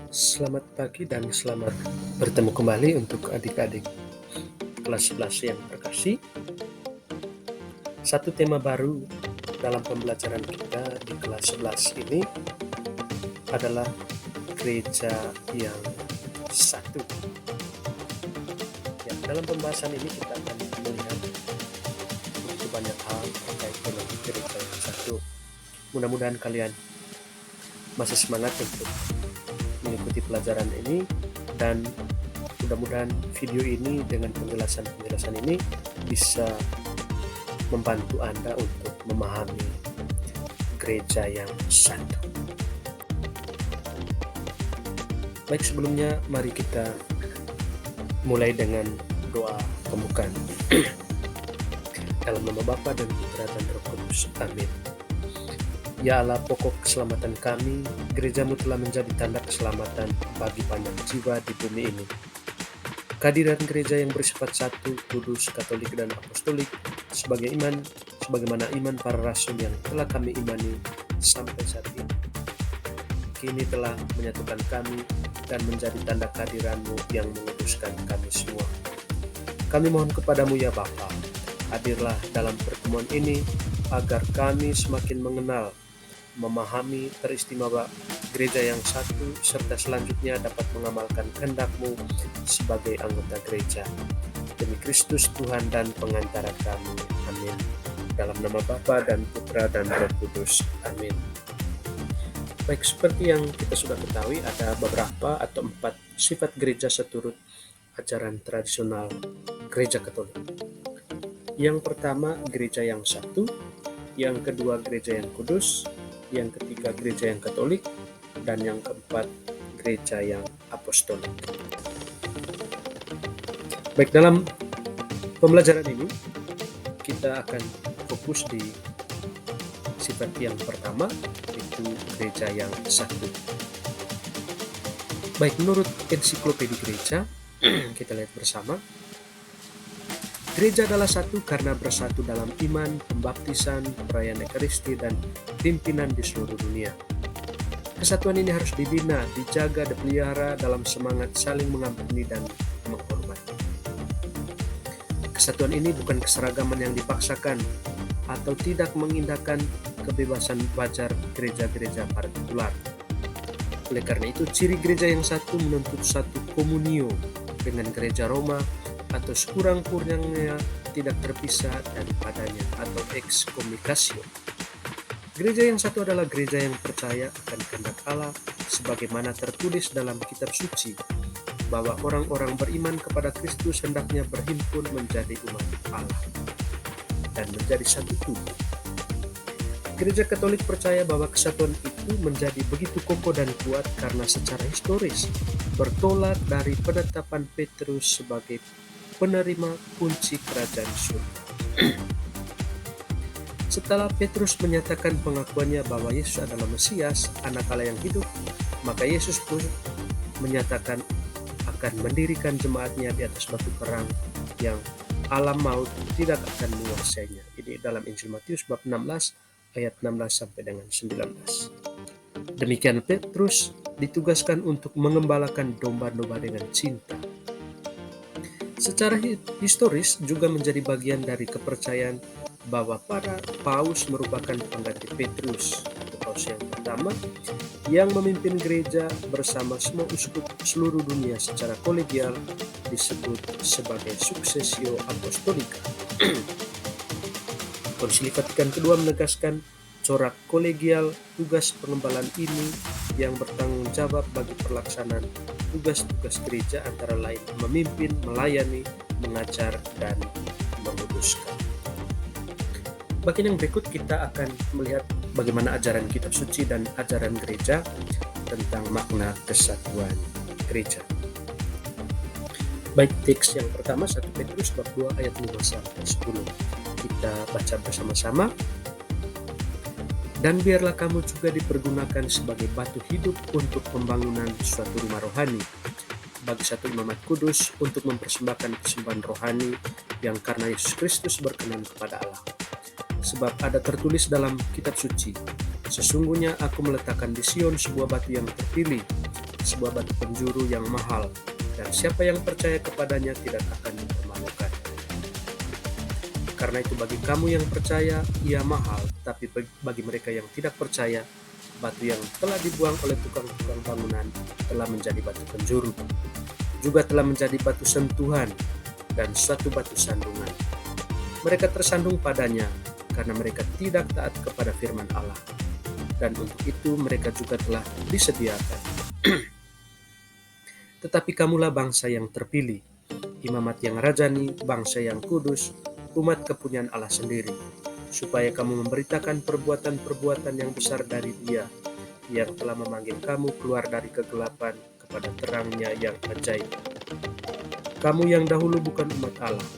Selamat pagi dan selamat bertemu kembali untuk adik-adik kelas 11 yang terkasih. Satu tema baru dalam pembelajaran kita di kelas 11 ini adalah gereja yang satu. Ya, dalam pembahasan ini kita akan melihat begitu banyak hal terkait dengan gereja yang satu. Mudah-mudahan kalian masih semangat untuk mengikuti pelajaran ini, dan mudah-mudahan video ini dengan penjelasan ini bisa membantu Anda untuk memahami gereja yang satu. Baik, sebelumnya mari kita mulai dengan doa pembukaan. Dalam nama Bapa dan Putra dan Roh Kudus. Amin. Ya Allah, pokok keselamatan kami, gerejamu telah menjadi tanda keselamatan bagi banyak jiwa di bumi ini. Kehadiran gereja yang bersifat satu, kudus, katolik, dan apostolik sebagaimana iman para rasul yang telah kami imani sampai saat ini, kini telah menyatukan kami dan menjadi tanda kehadiranmu yang menguduskan kami semua. Kami mohon kepadamu ya Bapa, hadirlah dalam pertemuan ini agar kami semakin mengenal, memahami teristimewa gereja yang satu, serta selanjutnya dapat mengamalkan kehendak-Mu sebagai anggota gereja. Demi Kristus Tuhan dan pengantara kami. Amin. Dalam nama Bapa dan Putra dan Roh Kudus. Amin. Baik, seperti yang kita sudah ketahui, ada beberapa atau 4 sifat gereja seturut ajaran tradisional gereja Katolik. Yang pertama, gereja yang satu. Yang kedua, gereja yang kudus. Yang ketiga, gereja yang katolik. Dan yang keempat, gereja yang apostolik. Baik, dalam pembelajaran ini kita akan fokus di sifat yang pertama, yaitu gereja yang satu. Baik, menurut ensiklopedia gereja, kita lihat bersama. Gereja adalah satu karena bersatu dalam iman, pembaptisan, perayaan Ekaristi, dan pimpinan di seluruh dunia. Kesatuan ini harus dibina, dijaga, dipelihara dalam semangat saling mengampuni dan menghormati. Kesatuan ini bukan keseragaman yang dipaksakan atau tidak mengindahkan kebebasan wajar gereja-gereja partikular. Oleh karena itu, ciri gereja yang satu menuntut satu komunio dengan gereja Roma, atau sekurang-kurangnya tidak terpisah daripadanya, atau excommunicatio. Gereja yang satu adalah gereja yang percaya akan kehendak Allah sebagaimana tertulis dalam kitab suci, bahwa orang-orang beriman kepada Kristus hendaknya berhimpun menjadi umat Allah dan menjadi satu tubuh. Gereja Katolik percaya bahwa kesatuan itu menjadi begitu kokoh dan kuat karena secara historis bertolak dari penetapan Petrus sebagai penerima kunci kerajaan surga. Setelah Petrus menyatakan pengakuannya bahwa Yesus adalah Mesias, anak Allah yang hidup, maka Yesus pun menyatakan akan mendirikan jemaatnya di atas batu karang yang alam maut tidak akan menguasainya. Ini dalam Injil Matius bab 16 ayat 16 sampai dengan 19. Demikian Petrus ditugaskan untuk mengembalakan domba-domba dengan cinta. Secara historis juga menjadi bagian dari kepercayaan bahwa para paus merupakan pengganti Petrus, atau paus yang pertama, yang memimpin gereja bersama semua uskup seluruh dunia secara kolegial, disebut sebagai successio apostolica. Konsili Vatikan II menegaskan corak kolegial tugas pengembalaan ini yang bertanggung jawab bagi pelaksanaan tugas-tugas gereja, antara lain memimpin, melayani, mengajar, dan menguduskan. Bagian yang berikut kita akan melihat bagaimana ajaran kitab suci dan ajaran gereja tentang makna kesatuan gereja. Baik, teks yang pertama 1 Petrus bab 2 ayat 5 sampai 10. Kita baca bersama-sama. Dan biarlah kamu juga dipergunakan sebagai batu hidup untuk pembangunan suatu rumah rohani, bagi satu imamat kudus, untuk mempersembahkan persembahan rohani yang karena Yesus Kristus berkenan kepada Allah. Sebab ada tertulis dalam kitab suci, Sesungguhnya aku meletakkan di Sion sebuah batu yang terpilih, sebuah batu penjuru yang mahal, dan siapa yang percaya kepadanya tidak akan dipermalukan. Karena itu bagi kamu yang percaya, ia mahal, tapi bagi mereka yang tidak percaya, batu yang telah dibuang oleh tukang-tukang bangunan telah menjadi batu penjuru, juga telah menjadi batu sentuhan dan suatu batu sandungan. Mereka tersandung padanya karena mereka tidak taat kepada firman Allah, dan untuk itu mereka juga telah disediakan. Tetapi kamulah bangsa yang terpilih, imamat yang rajani, bangsa yang kudus, umat kepunyaan Allah sendiri, supaya kamu memberitakan perbuatan-perbuatan yang besar dari Dia, yang telah memanggil kamu keluar dari kegelapan kepada terangnya yang ajaib. Kamu yang dahulu bukan umat Allah,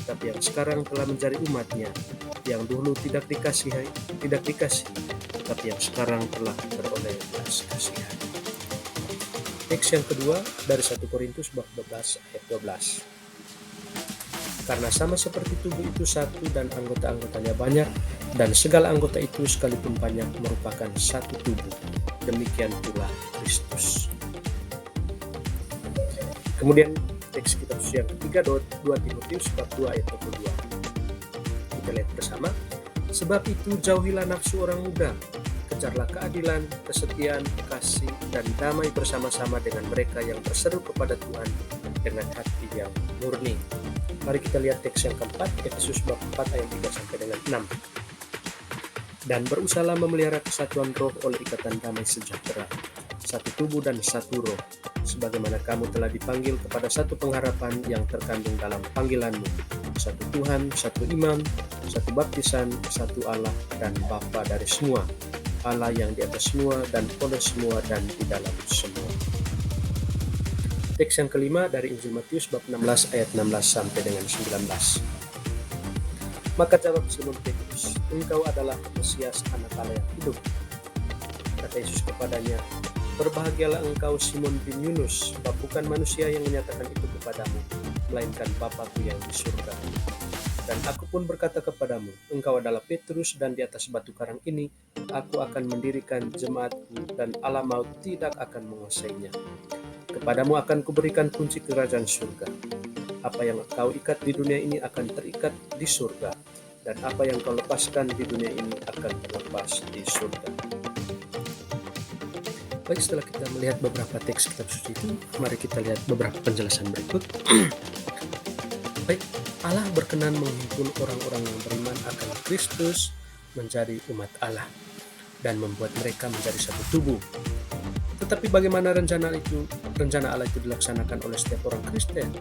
tapi yang sekarang telah menjadi umat-Nya, yang dulu tidak dikasih, tapi yang sekarang telah beroleh belas kasihan. Teks yang kedua dari 1 Korintus bab 12 ayat 12. Karena sama seperti tubuh itu satu dan anggota-anggotanya banyak, dan segala anggota itu sekalipun banyak merupakan satu tubuh, demikian pula Kristus. Kemudian teks kitab suci yang ketiga 2 Timotius bab 2 ayat 22. Kita lihat bersama. Sebab itu jauhilah nafsu orang muda, kejarlah keadilan, kesetiaan, kasih, dan damai bersama-sama dengan mereka yang berseru kepada Tuhan dengan hati yang murni. Mari kita lihat teks yang keempat, Efesus bab 4 ayat 3 sampai dengan 6. Dan berusahalah memelihara kesatuan roh oleh ikatan damai sejahtera, satu tubuh dan satu roh, sebagaimana kamu telah dipanggil kepada satu pengharapan yang terkandung dalam panggilanmu, satu Tuhan, satu iman, satu baptisan, satu Allah dan Bapa dari semua, Allah yang di atas semua dan oleh semua dan di dalam semua. Teks yang kelima dari Injil Matius bab 16 ayat 16 sampai dengan 19. Maka jawab Simon Petrus, engkau adalah Mesias, anak Allah yang hidup. Kata Yesus kepadanya, berbahagialah engkau Simon bin Yunus, sebab bukan manusia yang menyatakan itu kepadamu, melainkan Bapa-Ku yang di surga. Dan aku pun berkata kepadamu, engkau adalah Petrus, dan di atas batu karang ini aku akan mendirikan jemaatku, dan alam maut tidak akan menguasainya. Kepadamu akan kuberikan kunci kerajaan surga. Apa yang kau ikat di dunia ini akan terikat di surga, dan apa yang kau lepaskan di dunia ini akan terlepas di surga. Baik, setelah kita melihat beberapa teks kitab suci itu, mari kita lihat beberapa penjelasan berikut. Baik, Allah berkenan menghimpun orang-orang yang beriman akan Kristus menjadi umat Allah dan membuat mereka menjadi satu tubuh. Tetapi bagaimana rencana Allah itu dilaksanakan oleh setiap orang Kristen?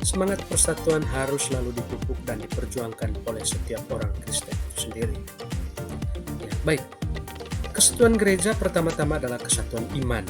Semangat persatuan harus selalu dipupuk dan diperjuangkan oleh setiap orang Kristen itu sendiri. Ya, baik. Kesatuan gereja pertama-tama adalah kesatuan iman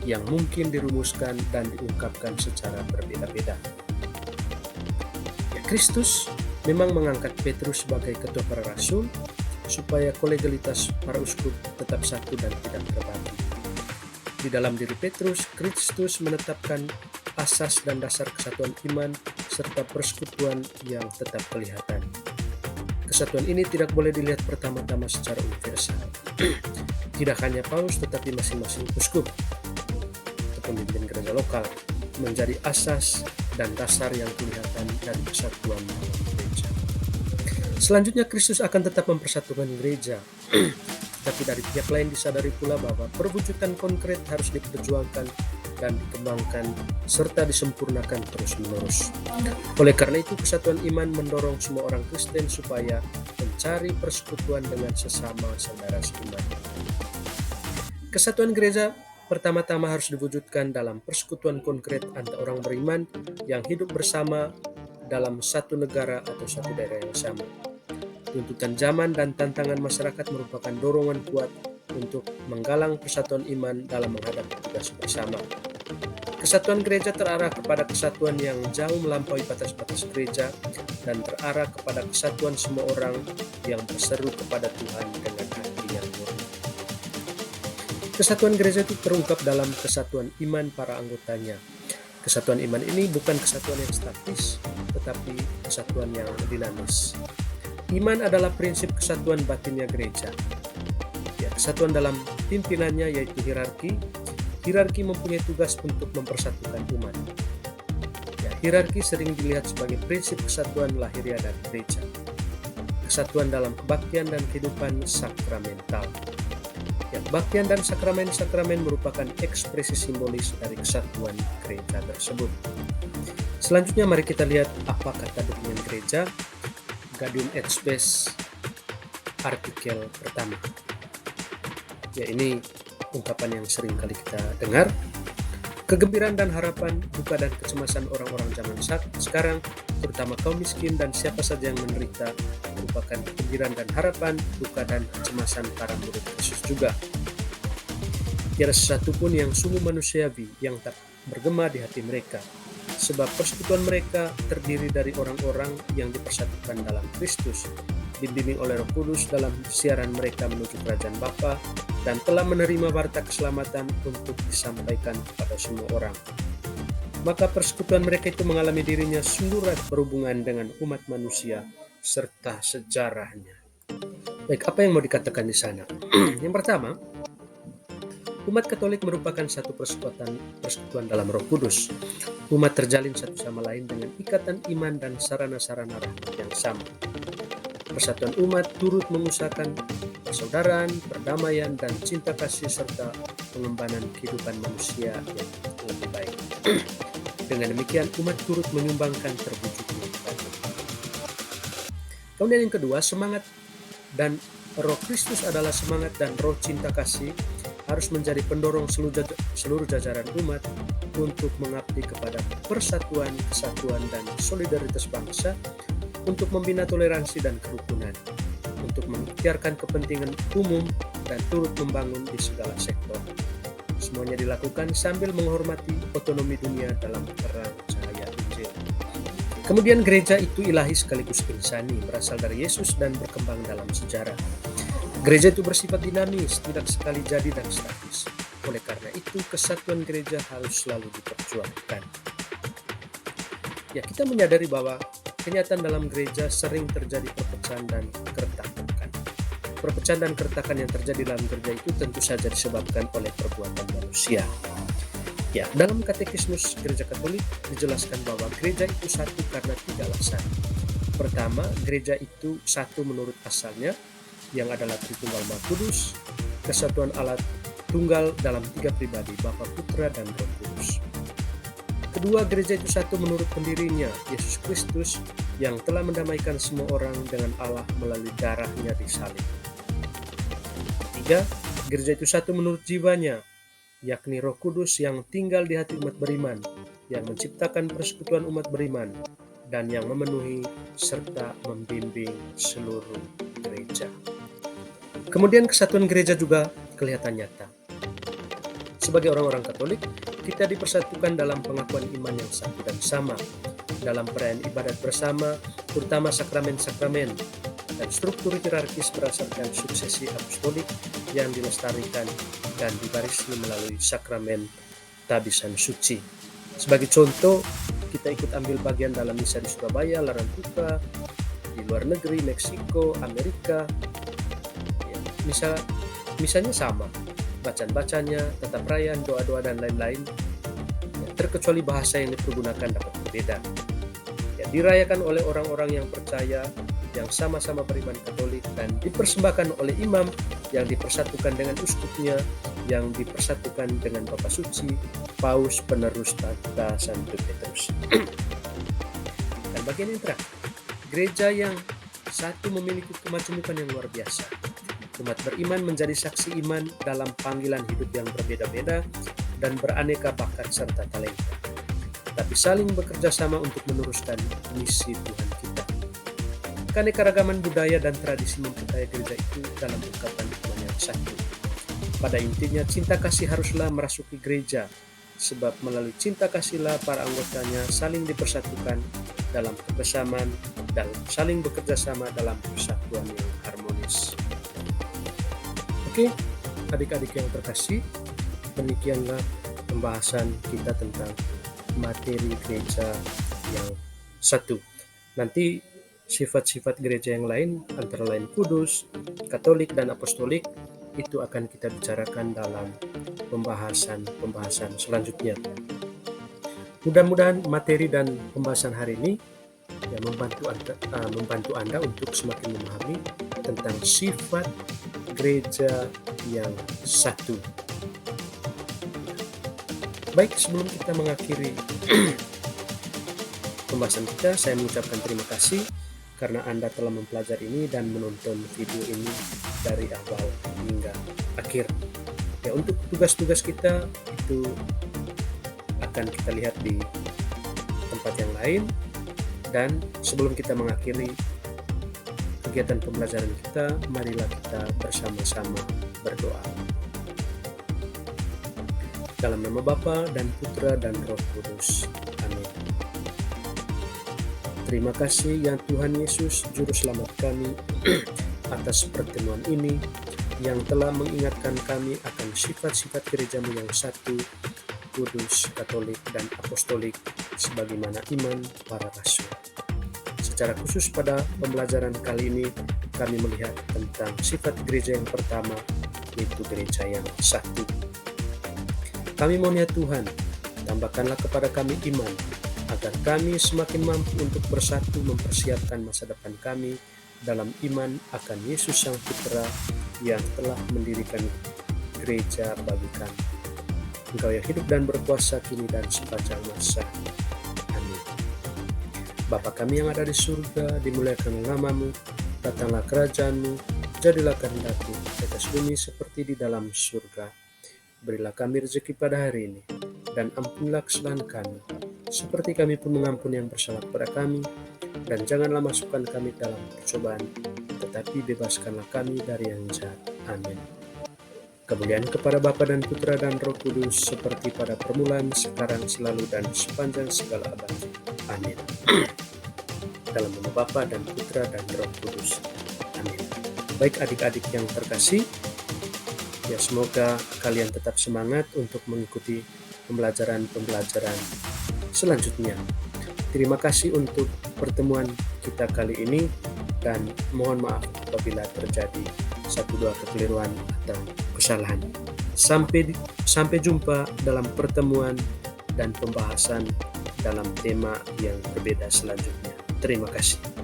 yang mungkin dirumuskan dan diungkapkan secara berbeda-beda. Ya, Kristus memang mengangkat Petrus sebagai ketua para rasul supaya kolegialitas para uskup tetap satu dan tidak terbagi. Di dalam diri Petrus, Kristus menetapkan asas dan dasar kesatuan iman serta persekutuan yang tetap kelihatan. Kesatuan ini tidak boleh dilihat pertama-tama secara universal. Tidak hanya paus, tetapi masing-masing uskup atau pemimpin gereja lokal menjadi asas dan dasar yang kelihatan dari kesatuan gereja. Selanjutnya, Kristus akan tetap mempersatukan gereja. Tapi dari pihak lain disadari pula bahwa perwujudan konkret harus diperjuangkan dan dikembangkan serta disempurnakan terus-menerus. Oleh karena itu, kesatuan iman mendorong semua orang Kristen supaya mencari persekutuan dengan sesama saudara seiman. Kesatuan gereja pertama-tama harus diwujudkan dalam persekutuan konkret antara orang beriman yang hidup bersama dalam satu negara atau satu daerah yang sama. Tuntutan zaman dan tantangan masyarakat merupakan dorongan kuat untuk menggalang persatuan iman dalam menghadapi tugas bersama. Kesatuan gereja terarah kepada kesatuan yang jauh melampaui batas-batas gereja dan terarah kepada kesatuan semua orang yang berseru kepada Tuhan dengan hati yang murni. Kesatuan gereja itu terungkap dalam kesatuan iman para anggotanya. Kesatuan iman ini bukan kesatuan yang statis, tetapi kesatuan yang dinamis. Iman adalah prinsip kesatuan batinnya gereja. Kesatuan dalam pimpinannya yaitu hierarki. Hierarki mempunyai tugas untuk mempersatukan umat. Ya, hierarki sering dilihat sebagai prinsip kesatuan lahiriah dari gereja. Kesatuan dalam kebaktian dan kehidupan sakramental. Ya, kebaktian dan sakramen-sakramen merupakan ekspresi simbolis dari kesatuan gereja tersebut. Selanjutnya mari kita lihat apa kata dokumen gereja. Gaudium et Spes artikel pertama. Ya, ini ungkapan yang sering kali kita dengar. Kegembiraan dan harapan, duka dan kecemasan orang-orang zaman sekarang, terutama kaum miskin dan siapa saja yang menderita, merupakan kegembiraan dan harapan, duka dan kecemasan para murid Yesus juga. Tiada sesuatu pun yang sungguh manusiawi yang tak bergema di hati mereka, sebab persekutuan mereka terdiri dari orang-orang yang dipersatukan dalam Kristus, dibimbing oleh Roh Kudus dalam siaran mereka menuju kerajaan Bapa, dan telah menerima warta keselamatan untuk disampaikan kepada semua orang. Maka persekutuan mereka itu mengalami dirinya sungguh erat berhubungan dengan umat manusia serta sejarahnya. Baik, apa yang mau dikatakan di sana? Yang pertama, umat Katolik merupakan satu persekutuan dalam Roh Kudus. Umat terjalin satu sama lain dengan ikatan iman dan sarana-sarana rahmat yang sama. Persatuan umat turut mengusahakan persaudaraan, perdamaian, dan cinta kasih serta pengembangan kehidupan manusia yang lebih baik. Dengan demikian, umat turut menyumbangkan terwujudnya ibadah. Kemudian yang kedua, semangat dan Roh Kristus adalah semangat dan roh cinta kasih harus menjadi pendorong seluruh jajaran umat untuk mengabdi kepada persatuan, kesatuan, dan solidaritas bangsa, untuk membina toleransi dan kerukunan, untuk mengikhtiarkan kepentingan umum, dan turut membangun di segala sektor. Semuanya dilakukan sambil menghormati otonomi dunia dalam terang cahaya Injil. Kemudian gereja itu ilahi sekaligus insani, berasal dari Yesus dan berkembang dalam sejarah. Gereja itu bersifat dinamis, tidak sekali jadi dan statis. Oleh karena itu, kesatuan gereja harus selalu diperjuangkan. Ya, kita menyadari bahwa kenyataan dalam gereja sering terjadi perpecahan dan keretakan. Perpecahan dan keretakan yang terjadi dalam gereja itu tentu saja disebabkan oleh perbuatan manusia. Ya, dalam katekismus Gereja Katolik dijelaskan bahwa gereja itu satu karena 3 alasan. Pertama, gereja itu satu menurut asalnya, yang adalah Tritunggal Maha Kudus, kesatuan Allah tunggal dalam 3 pribadi, Bapa, Putra, dan Roh Kudus. Kedua, gereja itu satu menurut pendirinya, Yesus Kristus, yang telah mendamaikan semua orang dengan Allah melalui darahnya di salib. Ketiga, gereja itu satu menurut jiwanya, yakni Roh Kudus yang tinggal di hati umat beriman, yang menciptakan persekutuan umat beriman, dan yang memenuhi serta membimbing seluruh gereja. Kemudian kesatuan gereja juga kelihatan nyata. Sebagai orang-orang Katolik, kita dipersatukan dalam pengakuan iman yang satu dan sama, dalam perayaan ibadat bersama, terutama sakramen-sakramen, dan struktur hierarkis berdasarkan suksesi apostolik yang dilestarikan dan dibarisi melalui sakramen tabisan suci. Sebagai contoh, kita ikut ambil bagian dalam misa di Surabaya, Larantuka, di luar negeri, Meksiko, Amerika. Misalnya sama, bacaan-bacanya, tata perayaan, doa-doa, dan lain-lain, terkecuali bahasa yang dipergunakan dapat berbeda. Dirayakan oleh orang-orang yang percaya, yang sama-sama beriman Katolik, dan dipersembahkan oleh imam yang dipersatukan dengan uskupnya, yang dipersatukan dengan Bapa Suci, Paus, penerus tata Santo Petrus. Dan bagian yang terakhir, gereja yang satu memiliki kemajemukan yang luar biasa. Umat beriman menjadi saksi iman dalam panggilan hidup yang berbeda-beda dan beraneka bakat serta talenta, tapi saling bekerja sama untuk meneruskan misi Tuhan kita. Keanekaragaman budaya dan tradisi memperkaya gereja itu dalam ungkapan iman yang satu. Pada intinya, cinta kasih haruslah merasuki gereja, sebab melalui cinta kasihlah para anggotanya saling dipersatukan dalam kebersamaan dan saling bekerja sama dalam persatuan yang harmonis. Oke, adik-adik yang terkasih, demikianlah pembahasan kita tentang materi gereja yang satu. Nanti sifat-sifat gereja yang lain, antara lain kudus, katolik, dan apostolik, itu akan kita bicarakan dalam pembahasan selanjutnya. Mudah-mudahan materi dan pembahasan hari ini yang membantu Anda untuk semakin memahami tentang sifat gereja yang satu. Baik, sebelum kita mengakhiri pembahasan kita, saya mengucapkan terima kasih karena Anda telah mempelajari ini dan menonton video ini dari awal hingga akhir. Ya, untuk tugas-tugas kita itu akan kita lihat di tempat yang lain. Dan sebelum kita mengakhiri kegiatan pembelajaran kita, marilah kita bersama-sama berdoa. Dalam nama Bapa dan Putra dan Roh Kudus. Amin. Terima kasih ya Tuhan Yesus, Juru Selamat kami, atas pertemuan ini yang telah mengingatkan kami akan sifat-sifat gerejamu yang satu, kudus, katolik, dan apostolik, sebagaimana iman para rasul. Secara khusus pada pembelajaran kali ini, kami melihat tentang sifat gereja yang pertama, yaitu gereja yang satu. Kami mohon ya Tuhan, tambahkanlah kepada kami iman, agar kami semakin mampu untuk bersatu mempersiapkan masa depan kami dalam iman akan Yesus Sang Putra yang telah mendirikan gereja bagi kami. Engkau yang hidup dan berkuasa kini dan sepanjang masa. Amin. Bapa kami yang ada di surga, dimuliakan namamu, datanglah kerajaanmu, jadilah kehendakmu di atas bumi seperti di dalam surga. Berilah kami rezeki pada hari ini, dan ampunilah kesalahan kami, seperti kami pun mengampuni yang bersalah kepada kami, dan janganlah masukkan kami dalam percobaan, tetapi bebaskanlah kami dari yang jahat. Amin. Kemuliaan kepada Bapa dan Putra dan Roh Kudus, seperti pada permulaan, sekarang, selalu, dan sepanjang segala abad. Amin. Dalam nama Bapa dan Putra dan Roh Kudus. Amin. Baik adik-adik yang terkasih, ya semoga kalian tetap semangat untuk mengikuti pembelajaran selanjutnya. Terima kasih untuk pertemuan kita kali ini, dan mohon maaf apabila terjadi satu dua kekeliruan atau kesalahan. Sampai jumpa dalam pertemuan dan pembahasan dalam tema yang berbeda selanjutnya. Terima kasih.